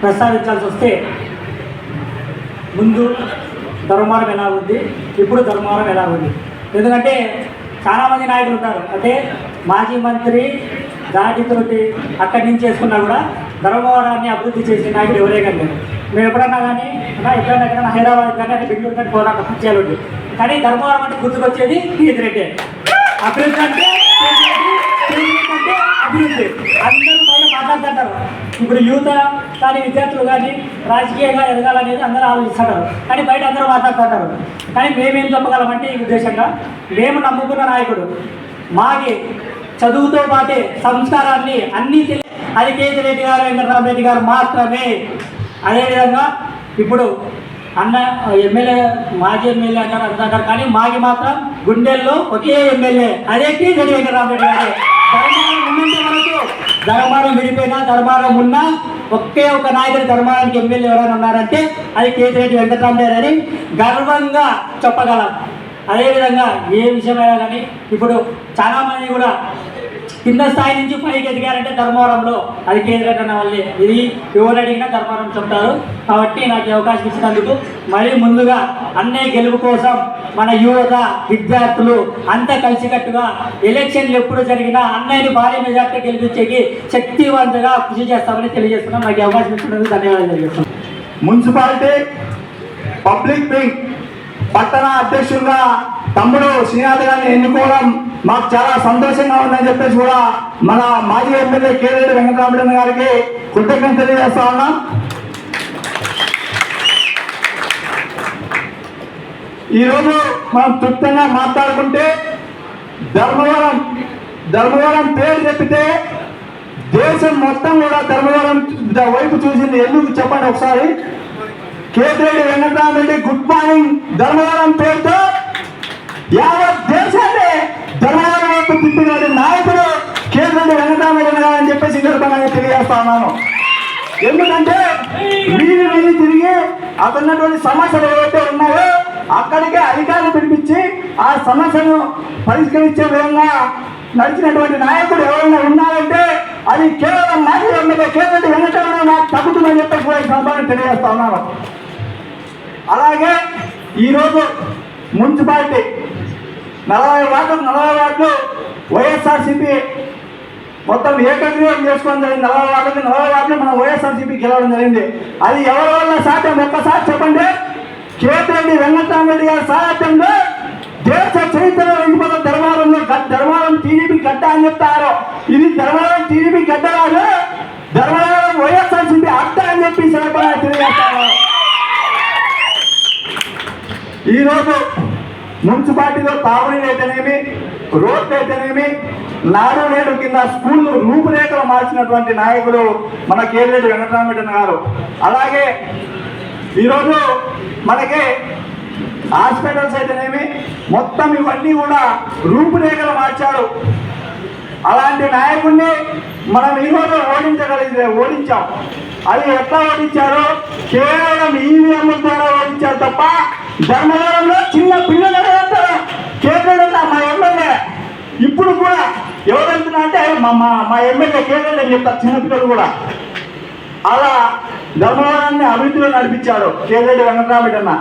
ప్రస్తావించాల్సి వస్తే ముందు ధర్మవరం ఎలా ఉంది, ఇప్పుడు ధర్మవరం ఎలా ఉంది. ఎందుకంటే చాలామంది నాయకులు ఉంటారు, అంటే మాజీ మంత్రి దాటితోటి అక్కడి నుంచి చేసుకున్నా కూడా ధర్మవరాన్ని అభివృద్ధి చేసిన నాయకుడు ఎవరే కానీ మేము ఎప్పుడన్నా కానీ ఎక్కడైనా హైదరాబాద్ కానీ అంటే బెంగళూరు కానీ పోరాటం చేయాలి. కానీ ధర్మవరం అంటే గుర్తుకొచ్చేది కేసీ రెడ్డి. అభివృద్ధి అంటే అభివృద్ధి అందరూ పైన మాట్లాడుతుంటారు. ఇప్పుడు యువత కానీ విద్యార్థులు కానీ రాజకీయంగా ఎదగాలనేది అందరూ ఆలోచిస్తారు, కానీ బయట అందరూ మాట్లాడుతుంటారు. కానీ మేమేం చెప్పగలమంటే ఈ ఉద్దేశంగా మేము నమ్ముకున్న నాయకుడు మాకి చదువుతో పాటే సంస్కారాన్ని అన్నీ అది కేసీ రెడ్డి గారు, వెంకటరామరెడ్డి గారు మాత్రమే. అదేవిధంగా ఇప్పుడు అన్న ఎమ్మెల్యే మాజీ ఎమ్మెల్యే అంటారు అంటారు, కానీ మాకి మాత్రం గుండెల్లో ఒకే ఎమ్మెల్యే, అదే కేసీ రెడ్డి వెంకటరామరెడ్డి గారు. ధర్మారం ఉన్నంత వరకు ధర్మారం విడిపోయినా ధర్మారం ఉన్నా ఒకే ఒక నాయకుడు ధర్మారానికి ఎమ్మెల్యే ఎవరైనా ఉన్నారంటే అది కేసీ రెడ్డి వెంకటరామరెడ్డి అని గర్వంగా చెప్పగలం. అదేవిధంగా ఏ విషయమైనా కానీ ఇప్పుడు చాలామంది కూడా కింద స్థాయి నుంచి పైకి ఎదిగారంటే ధర్మవరంలో అది కేసీ రెడ్డి అన్న వాళ్ళే. ఇది ఎవరు అడిగినా ధర్మవరం చెప్తారు. కాబట్టి నాకు అవకాశం ఇచ్చినందుకు మరీ ముందుగా అన్నయ్య గెలుపు కోసం మన యువత విద్యార్థులు అంతా కలిసికట్టుగా ఎలక్షన్లు ఎప్పుడు జరిగినా అన్నయ్యని భారీ మెజార్టీ గెలిపించేకి శక్తివంతంగా కృషి చేస్తామని తెలియజేస్తున్నాం. నాకు అవకాశం ఇచ్చినందుకు ధన్యవాదాలు తెలియజేస్తున్నాం. మున్సిపాలిటీ పబ్లిక్ వింగ్ పట్టణ అధ్యక్షులుగా తమ్ముడు శ్రీనాథ్ గారిని ఎన్నుకోవడం మాకు చాలా సంతోషంగా ఉందని చెప్పేసి కూడా మన మాజీ ఎమ్మెల్యే కేసీ రెడ్డి వెంకటరామరెడ్డి గారికి కృతజ్ఞతలు తెలియజేస్తా ఉన్నాం. ఈరోజు మనం క్లుప్తంగా మాట్లాడుకుంటే ధర్మవరం పేరు చెప్పితే దేశం మొత్తం కూడా ధర్మవరం వైపు చూసింది. ఎందుకు చెప్పండి ఒకసారి. కేసీ రెడ్డి వెంకటరామరెడ్డి గుడ్ మార్నింగ్ ధర్మవరం పేరుతో యావత్ దేశాన్ని ధర్మవరం వైపు తిప్పిన నాయకుడు కేసీ రెడ్డి వెంకటరామరెడ్డి గారు అని చెప్పేసి సందర్భంగా తెలియజేస్తా ఉన్నాను. ఎందుకంటే వీధి తిరిగి అతన్నటువంటి సమస్యలు ఏవైతే ఉన్నాయో అక్కడికే అధికారులు పిలిపించి ఆ సమస్యను పరిష్కరించే విధంగా నడిచినటువంటి నాయకుడు ఎవరైనా ఉన్నారంటే అది కేవలం మాజీ ఎమ్మెల్యే కేసీ రెడ్డి వెంకటరామరెడ్డి నాకు తగ్గుతుందని చెప్పేసి కూడా ఈ సందర్భంగా తెలియజేస్తా ఉన్నాను. అలాగే ఈరోజు మున్సిపాలిటీ 40 వార్డులు వైఎస్ఆర్సీపీ మొత్తం ఏకగ్రీవం చేసుకోవడం జరిగింది. 40 వార్డులు మన వైఎస్ఆర్సీపీ గెలవడం జరిగింది. అది ఎవరి వల్ల సాధ్యం ఒక్కసారి చెప్పండి. కేసీ రెడ్డి వెంకటరామరెడ్డి గారి సారథ్యంలో దేశ చరిత్రలో వెళ్ళిపోతున్న ధర్మవరం టీడీపీ గడ్డ అని చెప్తారు. ఇది ధర్మవరం టీడీపీ గడ్డ కాదు, ధర్మవరం వైఎస్ఆర్సీపీ అడ్డ అని చెప్పి సందర్భంగా తెలియజేస్తారు. ఈరోజు మున్సిపాలిటీలో తాగునీరు అయితేనేమి, రోడ్లు అయితేనేమి, నాడు నేడు కింద స్కూళ్ళు రూపురేఖలు మార్చినటువంటి నాయకుడు మన కేసీ రెడ్డి వెంకటరామరెడ్డి గారు. అలాగే ఈరోజు మనకి హాస్పిటల్స్ అయితేనేమి మొత్తం ఇవన్నీ కూడా రూపురేఖలు మార్చాడు. అలాంటి నాయకుడిని మనం ఈరోజు ఓడించాం. అది ఎట్లా ఓడించారో కేవలం ఈవీఎంల ద్వారా ఓడించారు తప్ప ధర్మవరంలో చిన్న పిల్లలు కేసీ రెడ్డి మా ఎమ్మెల్యే ఇప్పుడు కూడా ఎవరంటున్నా అంటే మా ఎమ్మెల్యే కేసీ రెడ్డి అని చెప్తారు చిన్నపిల్లలు కూడా. అలా ధర్మవరాన్ని అభివృద్ధిలో నడిపించాడు కేసీ రెడ్డి వెంకటరామరెడ్డి అన్న.